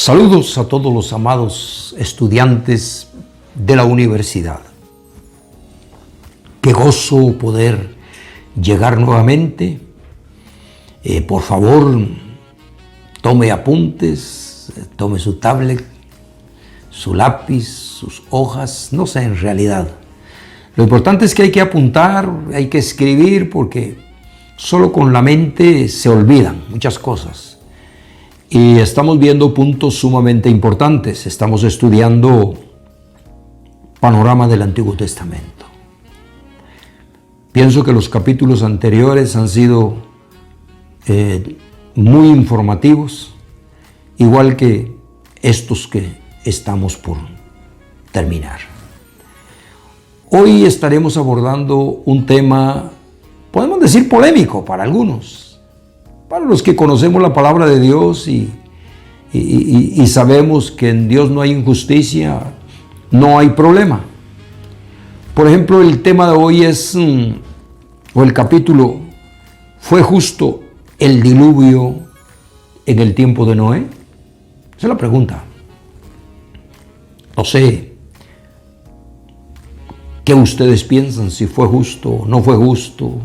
Saludos a todos los amados estudiantes de la universidad. Qué gozo poder llegar nuevamente. Por favor, tome apuntes, tome su tablet, su lápiz, sus hojas, no sé en realidad. Lo importante es que hay que apuntar, hay que escribir, porque solo con la mente se olvidan muchas cosas. Y estamos viendo puntos sumamente importantes. Estamos estudiando panorama del Antiguo Testamento. Pienso que los capítulos anteriores han sido muy informativos, igual que estos que estamos por terminar. Hoy estaremos abordando un tema, podemos decir polémico para algunos. Para los que conocemos la palabra de Dios y sabemos que en Dios no hay injusticia, no hay problema. Por ejemplo, el tema de hoy es, o el capítulo, ¿fue justo el diluvio en el tiempo de Noé? Esa es la pregunta. No sé qué ustedes piensan, si fue justo o no fue justo.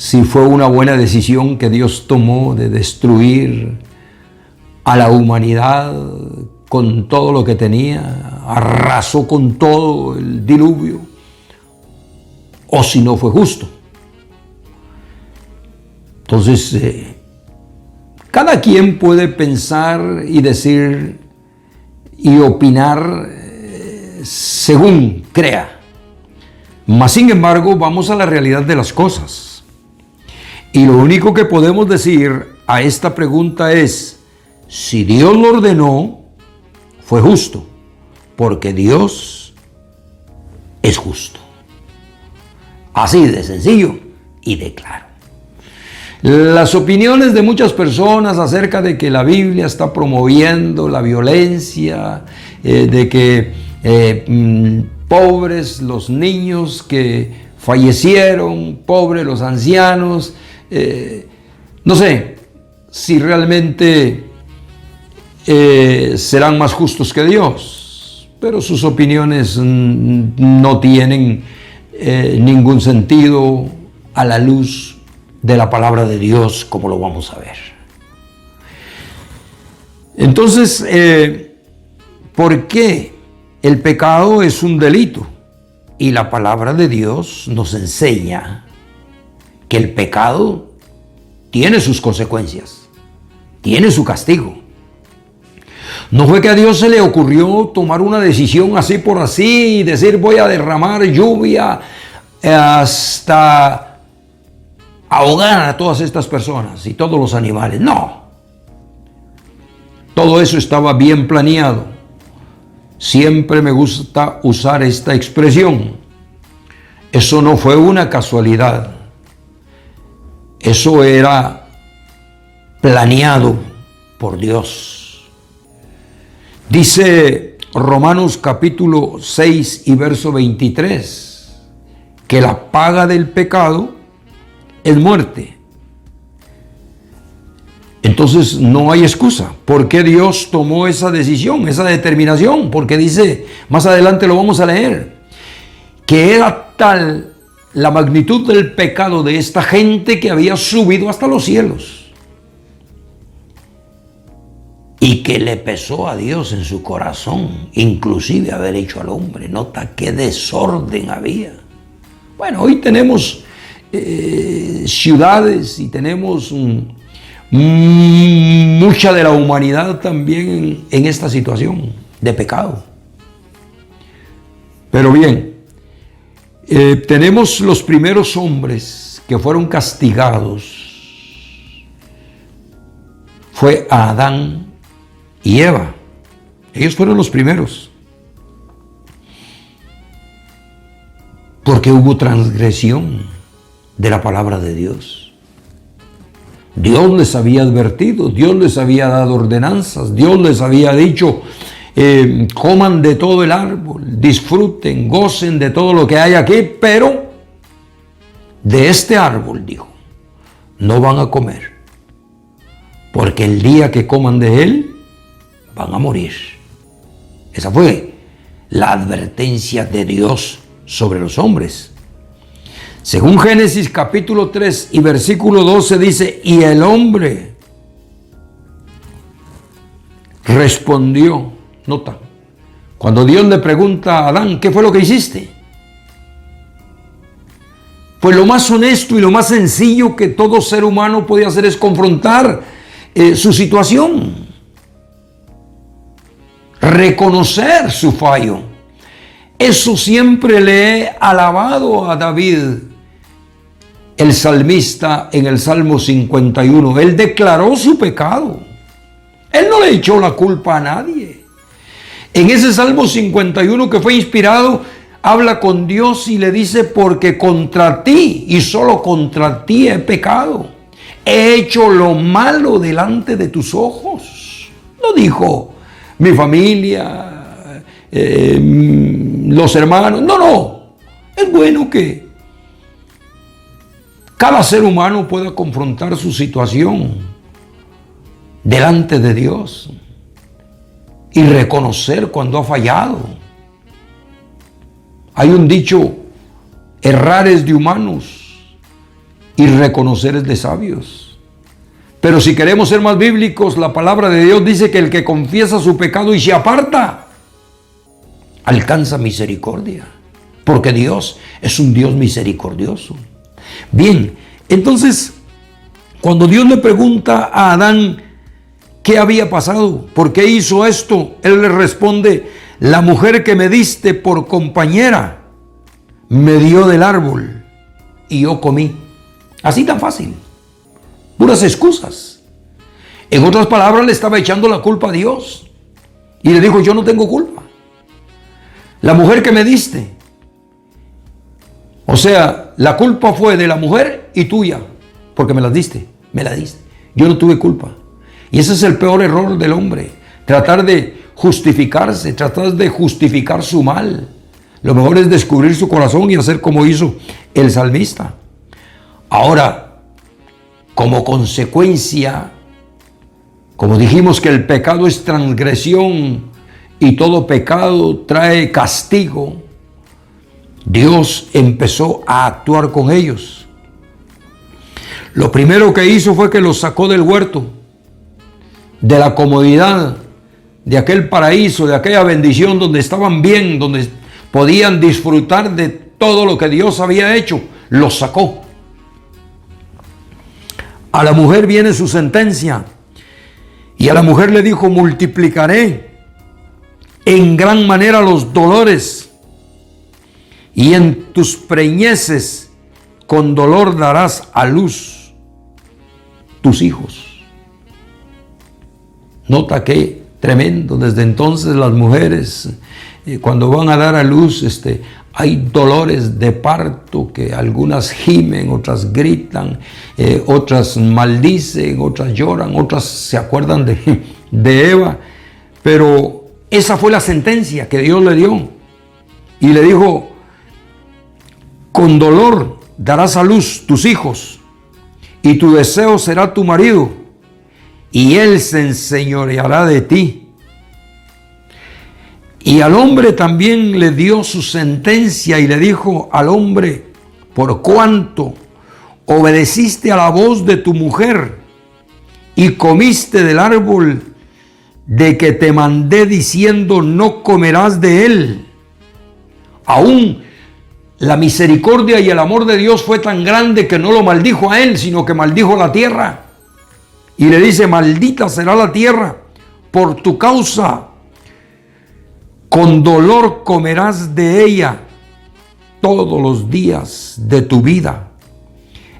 Si fue una buena decisión que Dios tomó de destruir a la humanidad con todo lo que tenía, arrasó con todo el diluvio, o si no fue justo. Entonces, cada quien puede pensar y decir y opinar según crea. Mas, sin embargo, vamos a la realidad de las cosas. Y lo único que podemos decir a esta pregunta es, si Dios lo ordenó, fue justo, porque Dios es justo. Así de sencillo y de claro. Las opiniones de muchas personas acerca de que la Biblia está promoviendo la violencia, de que pobres los niños que fallecieron, pobres los ancianos, no sé si realmente serán más justos que Dios, pero sus opiniones no tienen ningún sentido a la luz de la palabra de Dios, como lo vamos a ver. Entonces, ¿por qué el pecado es un delito? Y la palabra de Dios nos enseña que el pecado tiene sus consecuencias, tiene su castigo. No fue que a Dios se le ocurrió tomar una decisión así por así y decir voy a derramar lluvia hasta ahogar a todas estas personas y todos los animales. No. Todo eso estaba bien planeado. Siempre me gusta usar esta expresión. Eso no fue una casualidad. Eso era planeado por Dios. Dice Romanos capítulo 6 y verso 23, que la paga del pecado es muerte. Entonces no hay excusa. ¿Por qué Dios tomó esa decisión, esa determinación? Porque dice, más adelante lo vamos a leer, que era tal la magnitud del pecado de esta gente que había subido hasta los cielos. Y que le pesó a Dios en su corazón, inclusive haber hecho al hombre. Nota qué desorden había. Bueno, hoy tenemos ciudades y tenemos mucha de la humanidad también en esta situación de pecado. Pero bien, tenemos los primeros hombres que fueron castigados. Fue a Adán y Eva. Ellos fueron los primeros. Porque hubo transgresión de la palabra de Dios. Dios les había advertido, Dios les había dado ordenanzas, Dios les había dicho, coman de todo el árbol, disfruten, gocen de todo lo que hay aquí, pero de este árbol, dijo, no van a comer, porque el día que coman de él, van a morir. Esa fue la advertencia de Dios sobre los hombres. Según Génesis capítulo 3 y versículo 12 dice, y el hombre respondió, nota, cuando Dios le pregunta a Adán, ¿qué fue lo que hiciste? Pues lo más honesto y lo más sencillo que todo ser humano puede hacer es confrontar su situación, reconocer su fallo. Eso siempre le he alabado a David, el salmista, en el Salmo 51. Él declaró su pecado. Él no le echó la culpa a nadie. En ese Salmo 51 que fue inspirado, habla con Dios y le dice, porque contra ti y solo contra ti he pecado. He hecho lo malo delante de tus ojos. No dijo mi familia, los hermanos. No. Es bueno que cada ser humano pueda confrontar su situación delante de Dios y reconocer cuando ha fallado. Hay un dicho, errar es de humanos y reconocer es de sabios. Pero si queremos ser más bíblicos, la palabra de Dios dice que el que confiesa su pecado y se aparta, alcanza misericordia, porque Dios es un Dios misericordioso. Bien, entonces, cuando Dios le pregunta a Adán qué había pasado, por qué hizo esto, él le responde, la mujer que me diste por compañera me dio del árbol y yo comí. Así tan fácil, puras excusas. En otras palabras, le estaba echando la culpa a Dios y le dijo, yo no tengo culpa. La mujer que me diste, o sea, la culpa fue de la mujer y tuya, porque me la diste. Yo no tuve culpa. Y ese es el peor error del hombre, tratar de justificarse, tratar de justificar su mal. Lo mejor es descubrir su corazón y hacer como hizo el salmista. Ahora, como consecuencia, como dijimos que el pecado es transgresión y todo pecado trae castigo, Dios empezó a actuar con ellos. Lo primero que hizo fue que los sacó del huerto, de la comodidad, de aquel paraíso, de aquella bendición donde estaban bien, donde podían disfrutar de todo lo que Dios había hecho. Los sacó. A la mujer viene su sentencia y a la mujer le dijo, multiplicaré en gran manera los dolores y en tus preñeces con dolor darás a luz tus hijos. Nota que tremendo. Desde entonces las mujeres cuando van a dar a luz hay dolores de parto que algunas gimen, otras gritan, otras maldicen, otras lloran, otras se acuerdan de Eva. Pero esa fue la sentencia que Dios le dio y le dijo, con dolor darás a luz tus hijos y tu deseo será tu marido y él se enseñoreará de ti. Y al hombre también le dio su sentencia y le dijo al hombre, por cuanto obedeciste a la voz de tu mujer y comiste del árbol de que te mandé diciendo no comerás de él. Aún la misericordia y el amor de Dios fue tan grande que no lo maldijo a él, sino que maldijo la tierra. Y le dice, maldita será la tierra por tu causa. Con dolor comerás de ella todos los días de tu vida.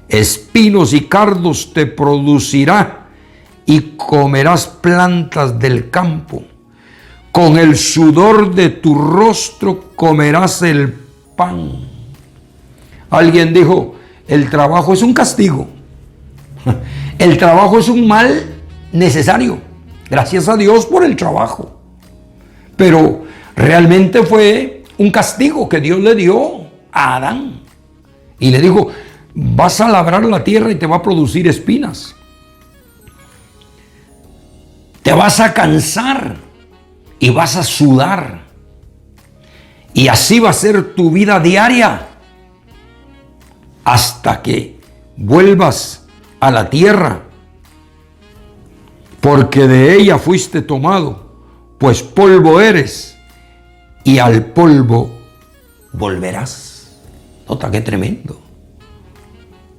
Espinos y cardos te producirá y comerás plantas del campo. Con el sudor de tu rostro comerás el pan. Alguien dijo, el trabajo es un castigo. El trabajo es un mal necesario. Gracias a Dios por el trabajo. Pero realmente fue un castigo que Dios le dio a Adán. Y le dijo, vas a labrar la tierra y te va a producir espinas. Te vas a cansar y vas a sudar. Y así va a ser tu vida diaria hasta que vuelvas a la tierra, porque de ella fuiste tomado, pues polvo eres y al polvo volverás. Nota qué tremendo.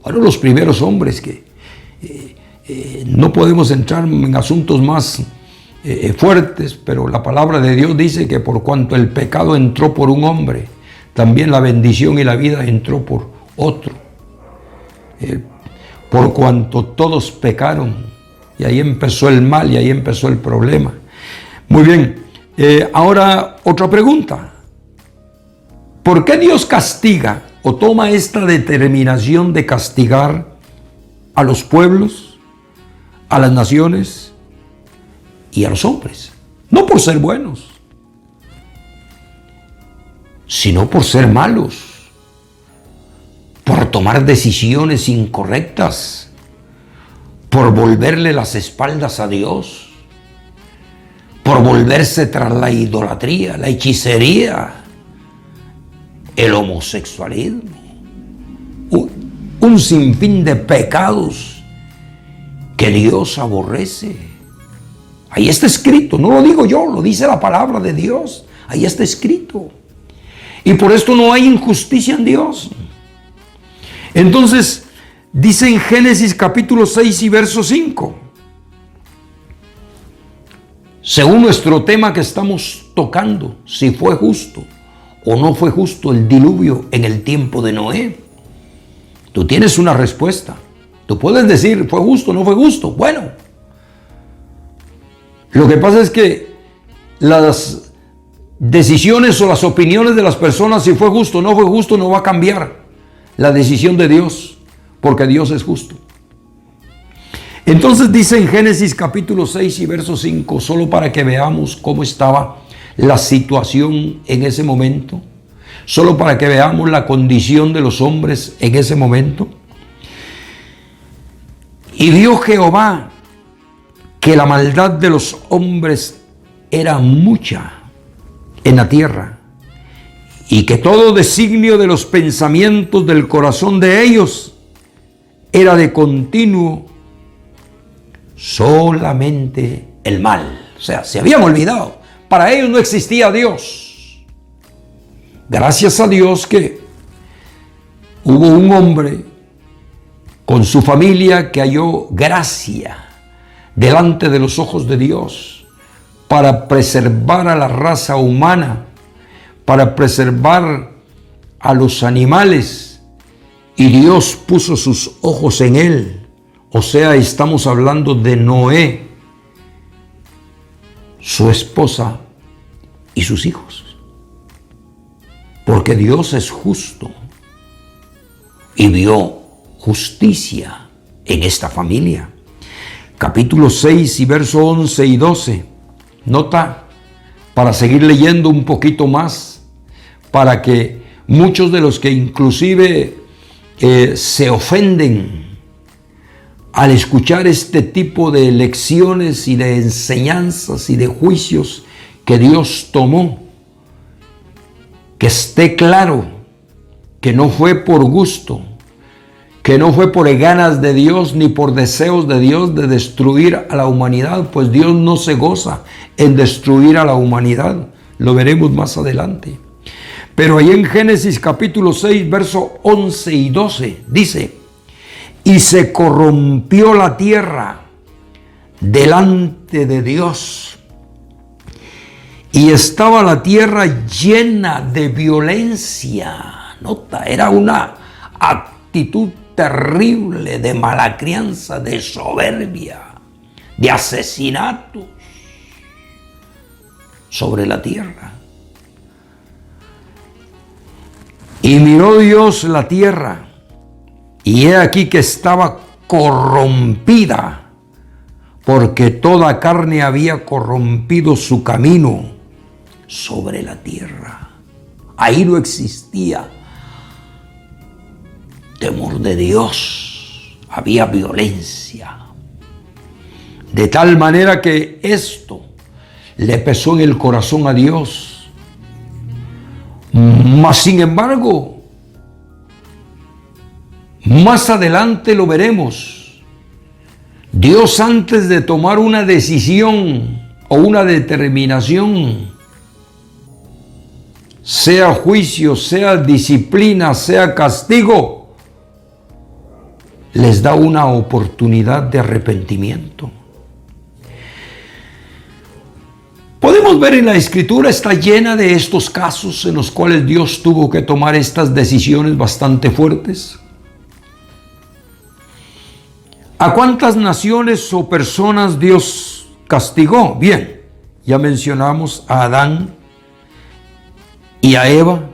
Bueno, los primeros hombres que no podemos entrar en asuntos más fuertes, pero la palabra de Dios dice que por cuanto el pecado entró por un hombre, también la bendición y la vida entró por otro. Por cuanto todos pecaron, y ahí empezó el mal y ahí empezó el problema. Muy bien, ahora otra pregunta. ¿Por qué Dios castiga o toma esta determinación de castigar a los pueblos, a las naciones y a los hombres? No por ser buenos, sino por ser malos, por tomar decisiones incorrectas, por volverle las espaldas a Dios, por volverse tras la idolatría, la hechicería, el homosexualismo, un sinfín de pecados que Dios aborrece. Ahí está escrito, no lo digo yo, lo dice la palabra de Dios, ahí está escrito. Y por esto no hay injusticia en Dios. Entonces, dice en Génesis capítulo 6 y verso 5, según nuestro tema que estamos tocando, si fue justo o no fue justo el diluvio en el tiempo de Noé. Tú tienes una respuesta. Tú puedes decir, ¿fue justo o no fue justo? Bueno, lo que pasa es que las decisiones o las opiniones de las personas, si fue justo o no fue justo, no va a cambiar la decisión de Dios, porque Dios es justo. Entonces dice en Génesis capítulo 6 y verso 5, solo para que veamos cómo estaba la situación en ese momento, solo para que veamos la condición de los hombres en ese momento. Y vio Jehová que la maldad de los hombres era mucha en la tierra, y que todo designio de los pensamientos del corazón de ellos era de continuo solamente el mal. O sea, se habían olvidado. Para ellos no existía Dios. Gracias a Dios que hubo un hombre con su familia que halló gracia delante de los ojos de Dios para preservar a la raza humana, para preservar a los animales, y Dios puso sus ojos en él. O sea, estamos hablando de Noé, su esposa y sus hijos. Porque Dios es justo y vio justicia en esta familia. Capítulo 6 y verso 11 y 12. Nota, para seguir leyendo un poquito más, para que muchos de los que inclusive se ofenden al escuchar este tipo de lecciones y de enseñanzas y de juicios que Dios tomó, que esté claro que no fue por gusto, que no fue por ganas de Dios ni por deseos de Dios de destruir a la humanidad, pues Dios no se goza en destruir a la humanidad. Lo veremos más adelante. Pero ahí en Génesis capítulo 6, verso 11 y 12, dice: y se corrompió la tierra delante de Dios, y estaba la tierra llena de violencia. Nota, era una actitud terrible de mala crianza, de soberbia, de asesinatos sobre la tierra. Y miró Dios la tierra, y he aquí que estaba corrompida, porque toda carne había corrompido su camino sobre la tierra. Ahí no existía temor de Dios, había violencia. De tal manera que esto le pesó en el corazón a Dios. Mas sin embargo, más adelante lo veremos. Dios, antes de tomar una decisión o una determinación, sea juicio, sea disciplina, sea castigo, les da una oportunidad de arrepentimiento. Podemos ver en la Escritura, está llena de estos casos en los cuales Dios tuvo que tomar estas decisiones bastante fuertes. ¿A cuántas naciones o personas Dios castigó? Bien, ya mencionamos a Adán y a Eva.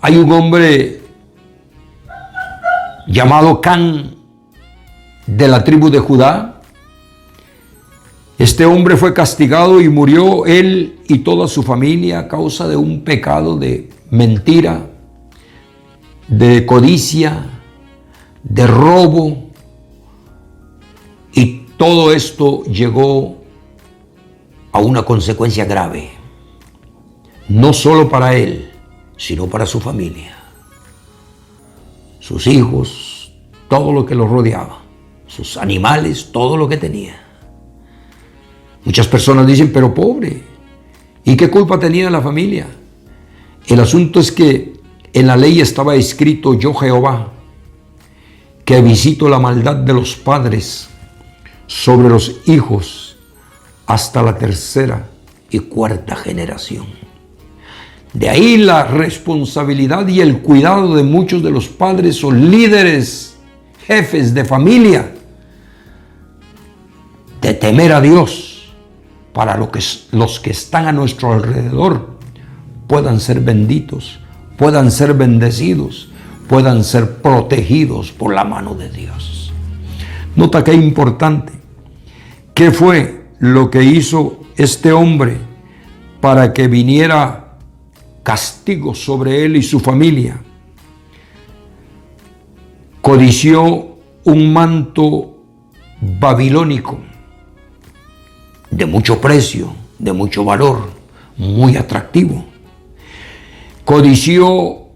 Hay un hombre llamado Can, de la tribu de Judá. Este hombre fue castigado y murió él y toda su familia a causa de un pecado de mentira, de codicia, de robo, y todo esto llegó a una consecuencia grave, no solo para él, sino para su familia, sus hijos, todo lo que los rodeaba, sus animales, todo lo que tenía. Muchas personas dicen, pero pobre, ¿y qué culpa tenía la familia? El asunto es que en la ley estaba escrito: yo Jehová, que visito la maldad de los padres sobre los hijos hasta la tercera y cuarta generación. De ahí la responsabilidad y el cuidado de muchos de los padres o líderes, jefes de familia, de temer a Dios para los que están a nuestro alrededor puedan ser benditos, puedan ser bendecidos, puedan ser protegidos por la mano de Dios. Nota qué importante. ¿Qué fue lo que hizo este hombre para que viniera castigo sobre él y su familia? Codició un manto babilónico de mucho precio, de mucho valor, muy atractivo. Codició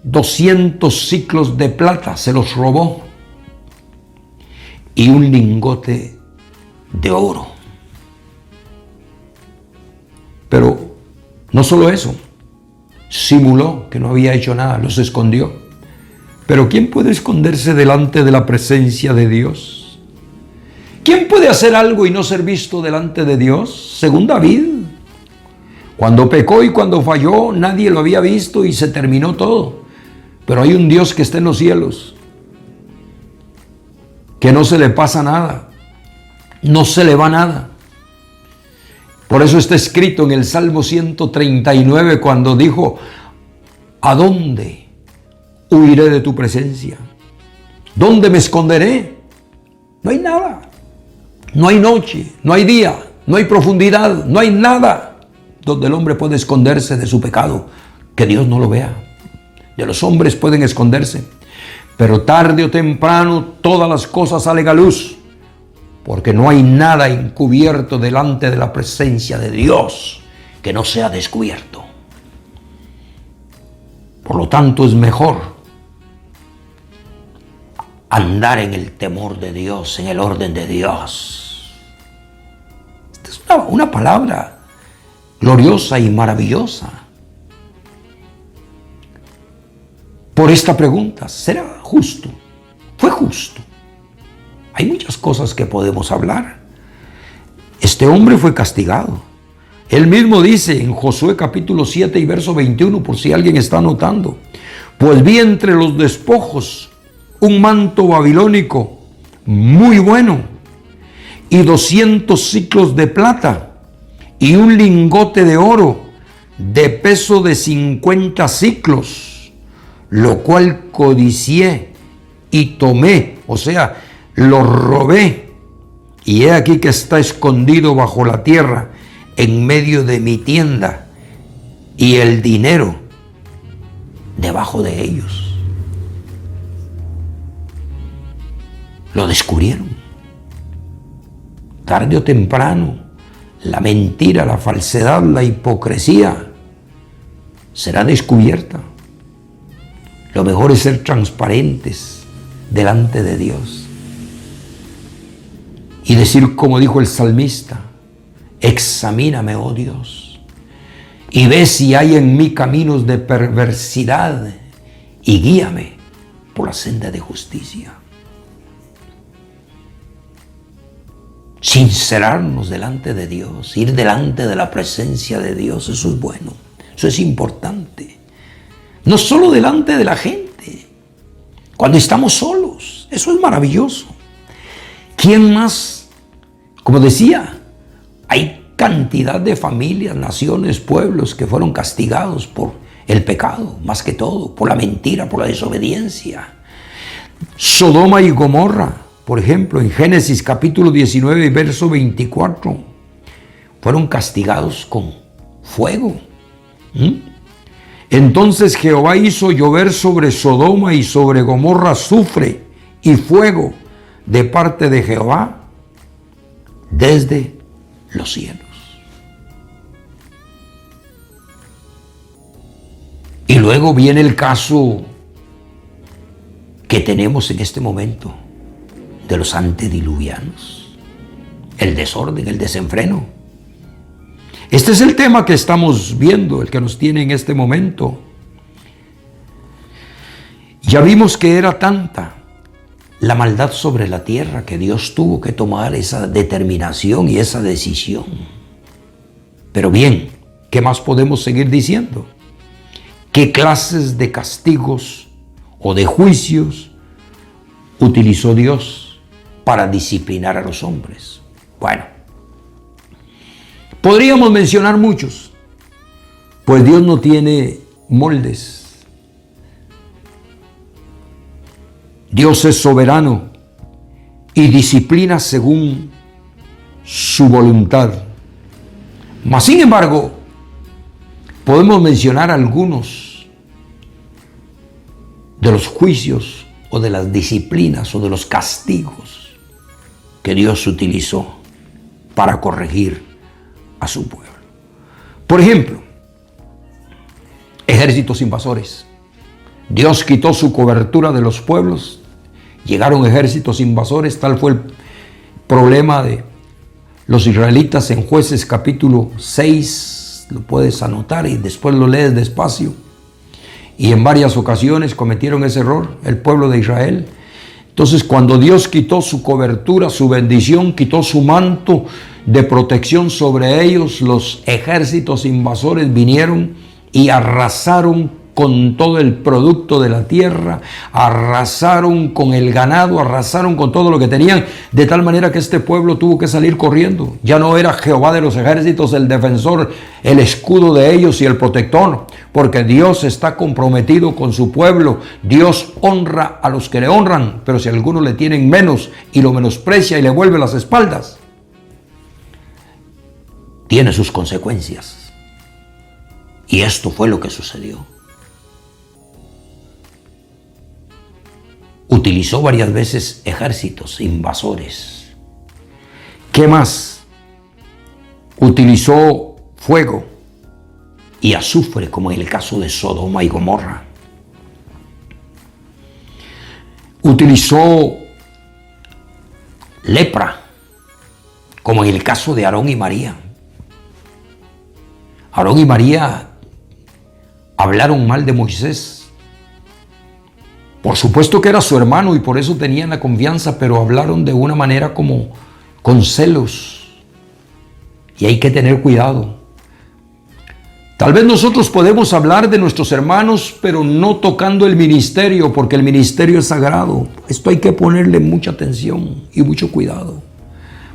200 siclos de plata, se los robó, y un lingote de oro. Pero no solo eso, simuló que no había hecho nada, los escondió. Pero ¿quién puede esconderse delante de la presencia de Dios? ¿Quién puede hacer algo y no ser visto delante de Dios? Según David, cuando pecó y cuando falló, nadie lo había visto y se terminó todo. Pero hay un Dios que está en los cielos, que no se le pasa nada, no se le va nada. Por eso está escrito en el Salmo 139 cuando dijo: ¿a dónde huiré de tu presencia? ¿Dónde me esconderé? No hay nada. No hay noche, no hay día, no hay profundidad, no hay nada donde el hombre puede esconderse de su pecado, que Dios no lo vea. De los hombres pueden esconderse, pero tarde o temprano todas las cosas salen a luz, porque no hay nada encubierto delante de la presencia de Dios que no sea descubierto. Por lo tanto, es mejor andar en el temor de Dios, en el orden de Dios. Esta es una palabra gloriosa y maravillosa. Por esta pregunta, ¿será justo? ¿Fue justo? Hay muchas cosas que podemos hablar. Este hombre fue castigado. Él mismo dice en Josué capítulo 7 y verso 21, por si alguien está anotando: pues vi entre los despojos un manto babilónico muy bueno, y 200 siclos de plata, y un lingote de oro de peso de 50 siclos, lo cual codicié y tomé, o sea, lo robé, y he aquí que está escondido bajo la tierra, en medio de mi tienda, y el dinero debajo de ellos. Lo descubrieron. tarde o temprano, la mentira, la falsedad, la hipocresía será descubierta. Lo mejor es ser transparentes delante de Dios y decir como dijo el salmista: examíname, oh Dios, y ve si hay en mí caminos de perversidad y guíame por la senda de justicia. Sincerarnos delante de Dios, ir delante de la presencia de Dios, eso es bueno, eso es importante. No solo delante de la gente, cuando estamos solos, eso es maravilloso. ¿Quién más? Como decía, hay cantidad de familias, naciones, pueblos que fueron castigados por el pecado, más que todo, por la mentira, por la desobediencia. Sodoma y Gomorra, por ejemplo, en Génesis capítulo 19 y verso 24, fueron castigados con fuego. Entonces Jehová hizo llover sobre Sodoma y sobre Gomorra azufre y fuego de parte de Jehová desde los cielos. Y luego viene el caso que tenemos en este momento de los antediluvianos, el desorden, el desenfreno. Este es el tema que estamos viendo, el que nos tiene en este momento. Ya vimos que era tanta la maldad sobre la tierra que Dios tuvo que tomar esa determinación y esa decisión. Pero bien, ¿qué más podemos seguir diciendo? ¿Qué clases de castigos o de juicios utilizó Dios para disciplinar a los hombres? Bueno, podríamos mencionar muchos, pues Dios no tiene moldes. Dios es soberano y disciplina según su voluntad. Mas, sin embargo, podemos mencionar algunos de los juicios o de las disciplinas o de los castigos que Dios utilizó para corregir a su pueblo. Por ejemplo, ejércitos invasores. Dios quitó su cobertura de los pueblos, llegaron ejércitos invasores, tal fue el problema de los israelitas en Jueces capítulo 6, lo puedes anotar y después lo lees despacio. Y en varias ocasiones cometieron ese error, el pueblo de Israel. Entonces, cuando Dios quitó su cobertura, su bendición, quitó su manto de protección sobre ellos, los ejércitos invasores vinieron y arrasaron con todo el producto de la tierra, arrasaron con el ganado, arrasaron con todo lo que tenían, de tal manera que este pueblo tuvo que salir corriendo. Ya no era Jehová de los ejércitos el defensor, el escudo de ellos y el protector, porque Dios está comprometido con su pueblo. Dios honra a los que le honran, pero si algunos le tienen menos y lo menosprecia y le vuelve las espaldas, tiene sus consecuencias. Y esto fue lo que sucedió. Utilizó varias veces ejércitos invasores. ¿Qué más? Utilizó fuego y azufre, como en el caso de Sodoma y Gomorra. Utilizó lepra, como en el caso de Aarón y María. Aarón y María hablaron mal de Moisés. Por supuesto que era su hermano y por eso tenían la confianza, pero hablaron de una manera como con celos. Y hay que tener cuidado. Tal vez nosotros podemos hablar de nuestros hermanos, pero no tocando el ministerio, porque el ministerio es sagrado. Esto hay que ponerle mucha atención y mucho cuidado.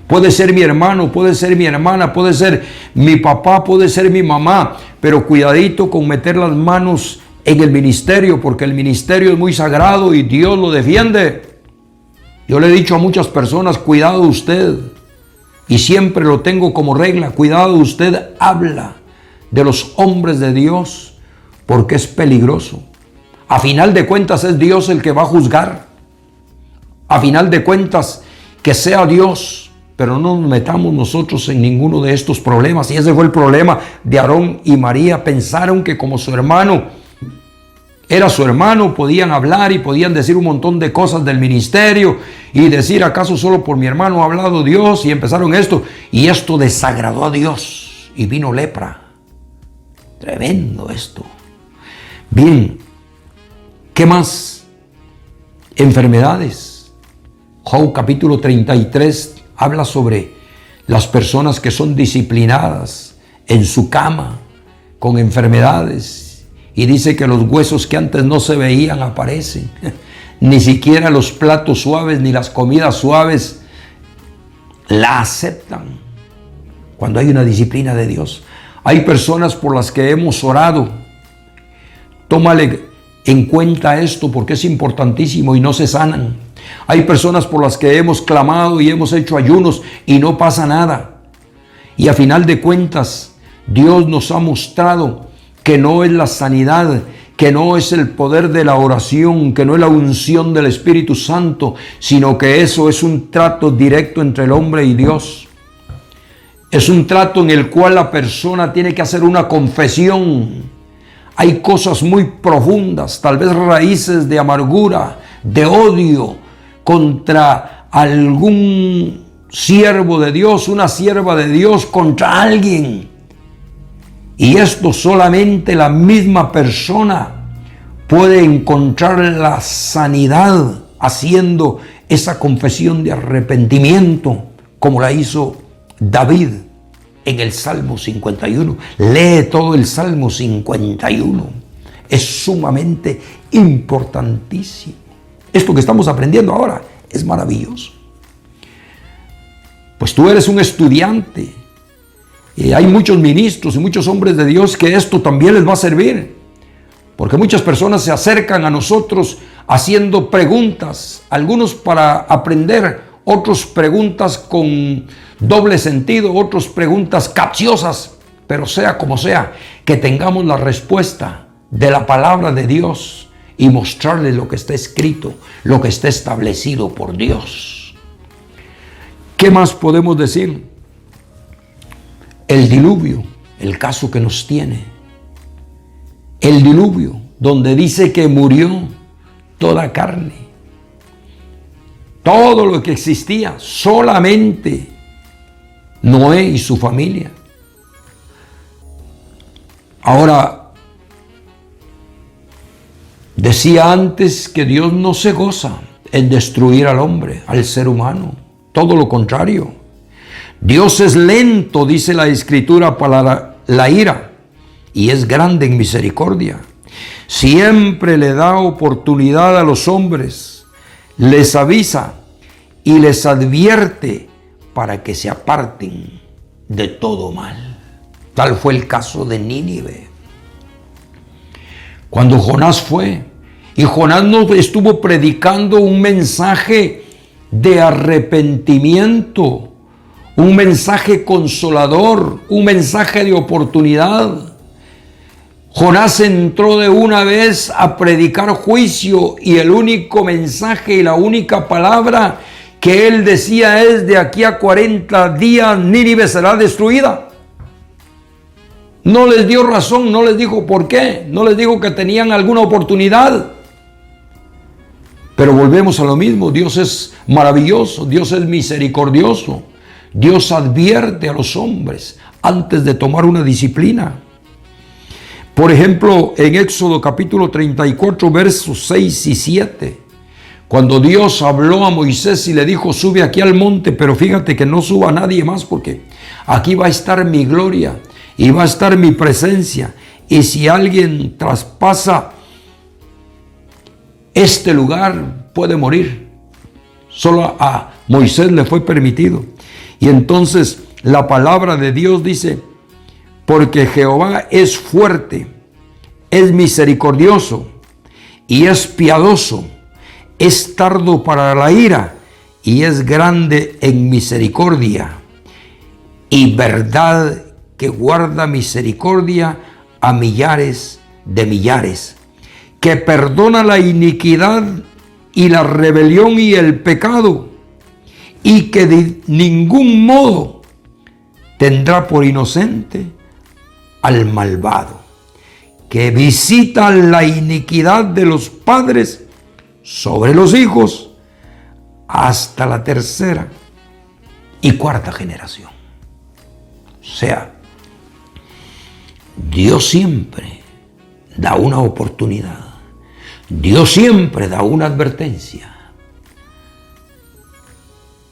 Puede ser mi hermano, puede ser mi hermana, puede ser mi papá, puede ser mi mamá, pero cuidadito con meter las manos en el ministerio, porque el ministerio es muy sagrado y Dios lo defiende. Yo le he dicho a muchas personas, cuidado usted, y siempre lo tengo como regla, cuidado usted habla de los hombres de Dios, porque es peligroso. A final de cuentas es Dios el que va a juzgar. A final de cuentas, que sea Dios pero no nos metamos nosotros en ninguno de estos problemas. Y ese fue el problema de Aarón y María. Pensaron que como su hermano era su hermano, podían hablar y podían decir un montón de cosas del ministerio y decir, ¿acaso solo por mi hermano ha hablado Dios? Y empezaron esto, y esto desagradó a Dios y vino lepra. Tremendo esto. Bien, ¿qué más? Enfermedades. Job capítulo 33 habla sobre las personas que son disciplinadas en su cama con enfermedades, y dice que los huesos que antes no se veían aparecen. Ni siquiera los platos suaves ni las comidas suaves la aceptan cuando hay una disciplina de Dios. Hay personas por las que hemos orado. Tómale en cuenta esto porque es importantísimo y no se sanan. Hay personas por las que hemos clamado y hemos hecho ayunos y no pasa nada. Y a final de cuentas, Dios nos ha mostrado que no es la sanidad, que no es el poder de la oración, que no es la unción del Espíritu Santo, sino que eso es un trato directo entre el hombre y Dios. Es un trato en el cual la persona tiene que hacer una confesión. Hay cosas muy profundas, tal vez raíces de amargura, de odio contra algún siervo de Dios, una sierva de Dios contra alguien. Y esto solamente la misma persona puede encontrar la sanidad haciendo esa confesión de arrepentimiento, como la hizo David en el Salmo 51. Lee todo el Salmo 51. Es sumamente importantísimo. Esto que estamos aprendiendo ahora es maravilloso. Pues tú eres un estudiante. Y hay muchos ministros y muchos hombres de Dios que esto también les va a servir. Porque muchas personas se acercan a nosotros haciendo preguntas. Algunos para aprender, otros preguntas con doble sentido, otros preguntas capciosas. Pero sea como sea, que tengamos la respuesta de la palabra de Dios y mostrarles lo que está escrito, lo que está establecido por Dios. ¿Qué más podemos decir? El diluvio, el caso que nos tiene. El diluvio, donde dice que murió toda carne. Todo lo que existía, solamente Noé y su familia. Ahora, decía antes que Dios no se goza en destruir al hombre, al ser humano. Todo lo contrario. Dios es lento, dice la Escritura, para la ira, y es grande en misericordia. Siempre le da oportunidad a los hombres, les avisa y les advierte para que se aparten de todo mal. Tal fue el caso de Nínive. Cuando Jonás fue, y Jonás no estuvo predicando un mensaje de arrepentimiento, un mensaje consolador, un mensaje de oportunidad. Jonás entró de una vez a predicar juicio, y el único mensaje y la única palabra que él decía es: de aquí a 40 días Nínive será destruida. No les dio razón, no les dijo por qué, no les dijo que tenían alguna oportunidad. Pero volvemos a lo mismo. Dios es maravilloso, Dios es misericordioso. Dios advierte a los hombres antes de tomar una disciplina. Por ejemplo, en Éxodo capítulo 34, versos 6 y 7, cuando Dios habló a Moisés y le dijo: sube aquí al monte, pero fíjate que no suba nadie más, porque aquí va a estar mi gloria y va a estar mi presencia. Y si alguien traspasa este lugar, puede morir. Solo a Moisés le fue permitido. Y entonces la palabra de Dios dice: porque Jehová es fuerte, es misericordioso y es piadoso, es tardo para la ira y es grande en misericordia y verdad, que guarda misericordia a millares de millares, que perdona la iniquidad y la rebelión y el pecado, y que de ningún modo tendrá por inocente al malvado, que visita la iniquidad de los padres sobre los hijos hasta la tercera y cuarta generación. O sea, Dios siempre da una oportunidad. Dios siempre da una advertencia.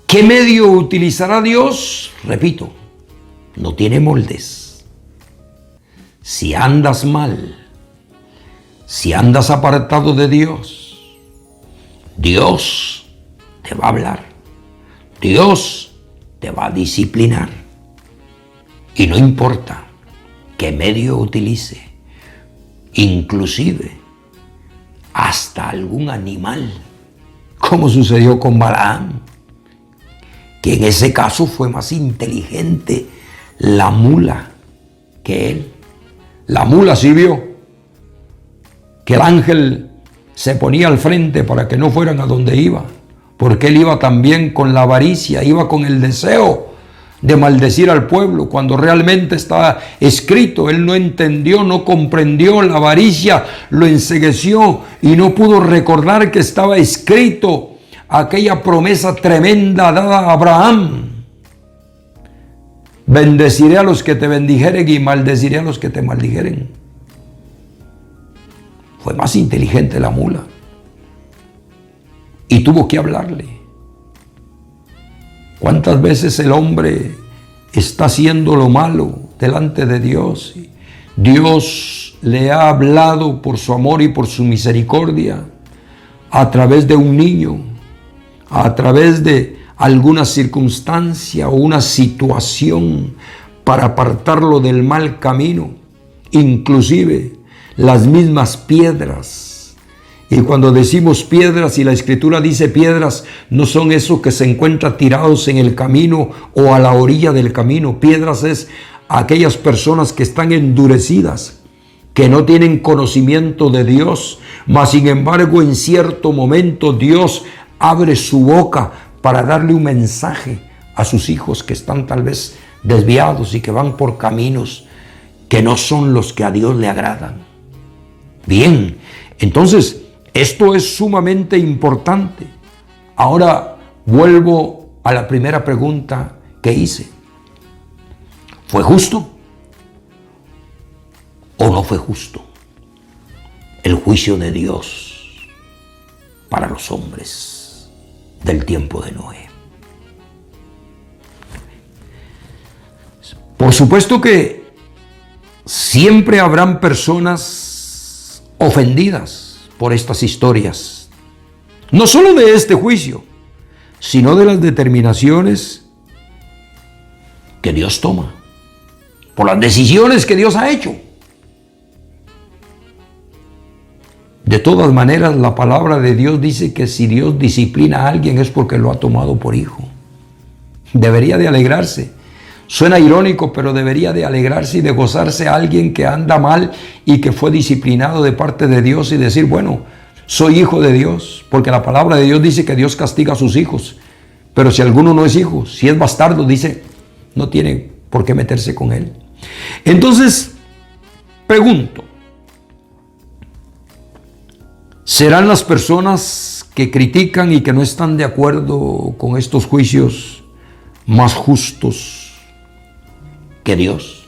¿Qué medio utilizará Dios? Repito, no tiene moldes. Si andas mal, si andas apartado de Dios, Dios te va a hablar. Dios te va a disciplinar. Y no importa qué medio utilice, inclusive hasta algún animal, como sucedió con Balaam, que en ese caso fue más inteligente la mula que él. La mula sí vio que el ángel se ponía al frente para que no fueran a donde iba, porque él iba también con la avaricia, iba con el deseo de maldecir al pueblo, cuando realmente estaba escrito. Él no entendió, no comprendió, la avaricia lo encegueció y no pudo recordar que estaba escrito aquella promesa tremenda dada a Abraham: bendeciré a los que te bendijeren y maldeciré a los que te maldijeren. Fue más inteligente la mula y tuvo que hablarle. ¿Cuántas veces el hombre está haciendo lo malo delante de Dios? Dios le ha hablado por su amor y por su misericordia a través de un niño, a través de alguna circunstancia o una situación para apartarlo del mal camino, inclusive las mismas piedras. Y cuando decimos piedras, y la Escritura dice piedras, no son esos que se encuentran tirados en el camino o a la orilla del camino. Piedras es aquellas personas que están endurecidas, que no tienen conocimiento de Dios, mas sin embargo en cierto momento Dios abre su boca para darle un mensaje a sus hijos que están tal vez desviados y que van por caminos que no son los que a Dios le agradan. Bien, entonces esto es sumamente importante. Ahora vuelvo a la primera pregunta que hice. ¿Fue justo o no fue justo el juicio de Dios para los hombres del tiempo de Noé? Por supuesto que siempre habrán personas ofendidas por estas historias, no solo de este juicio, sino de las determinaciones que Dios toma, por las decisiones que Dios ha hecho. De todas maneras, la palabra de Dios dice que si Dios disciplina a alguien es porque lo ha tomado por hijo. Debería de alegrarse. Suena irónico, pero debería de alegrarse y de gozarse a alguien que anda mal y que fue disciplinado de parte de Dios y decir, bueno, soy hijo de Dios, porque la palabra de Dios dice que Dios castiga a sus hijos. Pero si alguno no es hijo, si es bastardo, dice, no tiene por qué meterse con él. Entonces, pregunto, ¿serán las personas que critican y que no están de acuerdo con estos juicios más justos que Dios?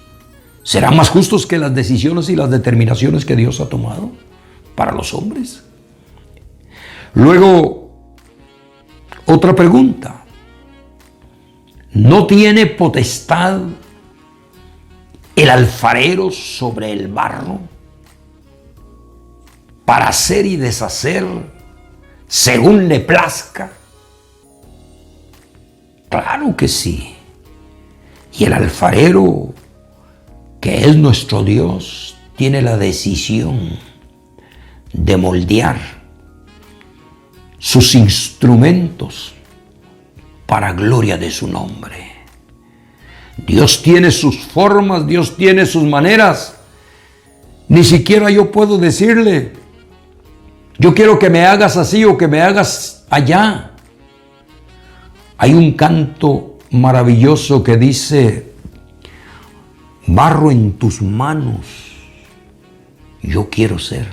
¿Serán más justos que las decisiones y las determinaciones que Dios ha tomado para los hombres? Luego, otra pregunta. ¿No tiene potestad el alfarero sobre el barro para hacer y deshacer según le plazca? Claro que sí. Y el alfarero, que es nuestro Dios, tiene la decisión de moldear sus instrumentos para gloria de su nombre. Dios tiene sus formas, Dios tiene sus maneras. Ni siquiera yo puedo decirle, yo quiero que me hagas así o que me hagas allá. Hay un canto maravilloso que dice: barro en tus manos yo quiero ser.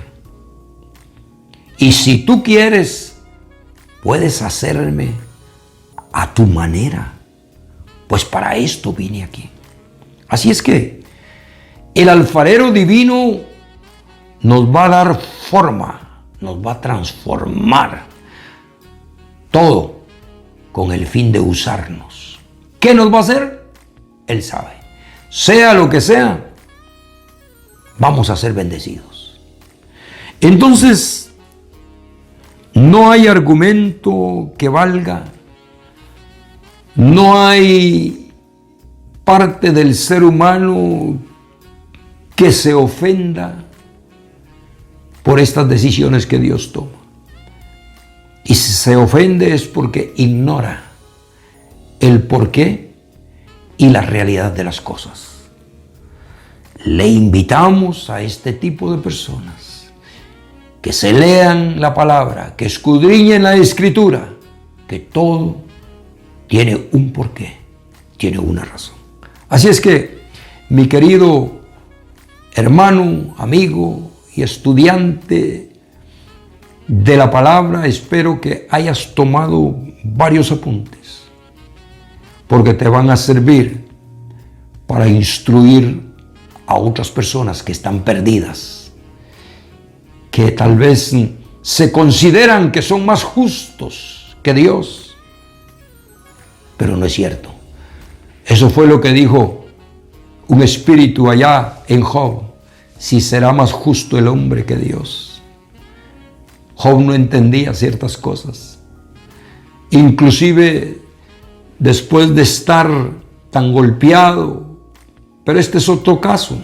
Y si tú quieres, puedes hacerme a tu manera, pues para esto vine aquí. Así es que el alfarero divino nos va a dar forma, nos va a transformar, todo con el fin de usarnos. ¿Qué nos va a hacer? Él sabe. Sea lo que sea, vamos a ser bendecidos. Entonces, no hay argumento que valga, no hay parte del ser humano que se ofenda por estas decisiones que Dios toma. Y si se ofende es porque ignora el porqué y la realidad de las cosas. Le invitamos a este tipo de personas que se lean la palabra, que escudriñen la escritura, que todo tiene un porqué, tiene una razón. Así es que, mi querido hermano, amigo y estudiante de la palabra, espero que hayas tomado varios apuntes, porque te van a servir para instruir a otras personas que están perdidas, que tal vez se consideran que son más justos que Dios, pero no es cierto. Eso fue lo que dijo un espíritu allá en Job: si será más justo el hombre que Dios. Job no entendía ciertas cosas. Inclusive después de estar tan golpeado, pero este es otro caso.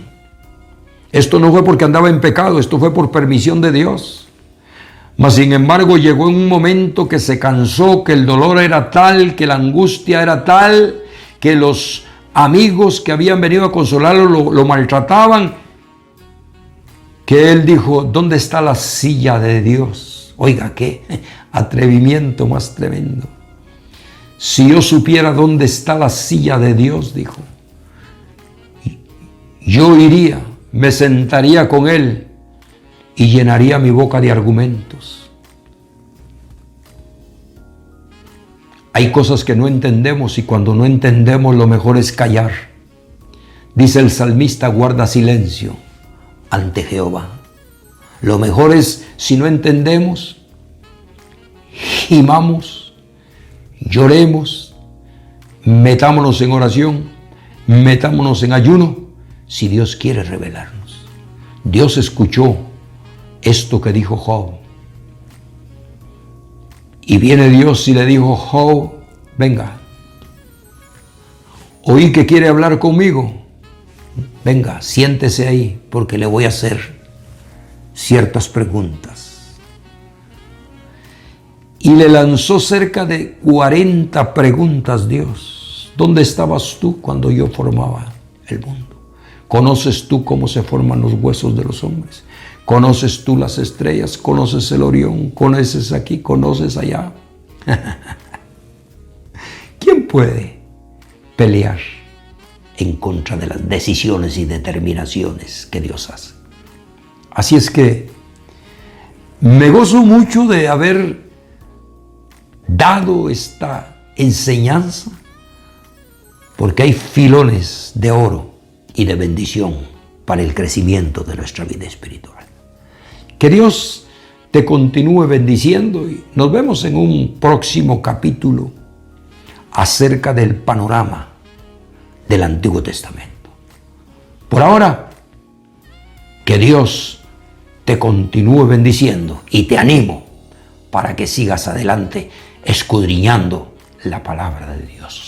Esto no fue porque andaba en pecado, esto fue por permisión de Dios. Mas sin embargo llegó en un momento que se cansó, que el dolor era tal, que la angustia era tal, que los amigos que habían venido a consolarlo lo maltrataban, que él dijo: ¿dónde está la silla de Dios? Oiga, qué atrevimiento más tremendo. Si yo supiera dónde está la silla de Dios, dijo, yo iría, me sentaría con él y llenaría mi boca de argumentos. Hay cosas que no entendemos y cuando no entendemos lo mejor es callar. Dice el salmista: guarda silencio ante Jehová. Lo mejor es, si no entendemos, gimamos, lloremos, metámonos en oración, metámonos en ayuno, si Dios quiere revelarnos. Dios escuchó esto que dijo Job. Y viene Dios y le dijo: Job, venga, oí que quiere hablar conmigo. Venga, siéntese ahí, porque le voy a hacer ciertas preguntas. Y le lanzó cerca de 40 preguntas Dios. ¿Dónde estabas tú cuando yo formaba el mundo? ¿Conoces tú cómo se forman los huesos de los hombres? ¿Conoces tú las estrellas? ¿Conoces el Orión? ¿Conoces aquí? ¿Conoces allá? ¿Quién puede pelear en contra de las decisiones y determinaciones que Dios hace? Así es que me gozo mucho de haber dado esta enseñanza, porque hay filones de oro y de bendición para el crecimiento de nuestra vida espiritual. Que Dios te continúe bendiciendo y nos vemos en un próximo capítulo acerca del panorama del Antiguo Testamento. Por ahora, que Dios te continúe bendiciendo y te animo para que sigas adelante escudriñando la palabra de Dios.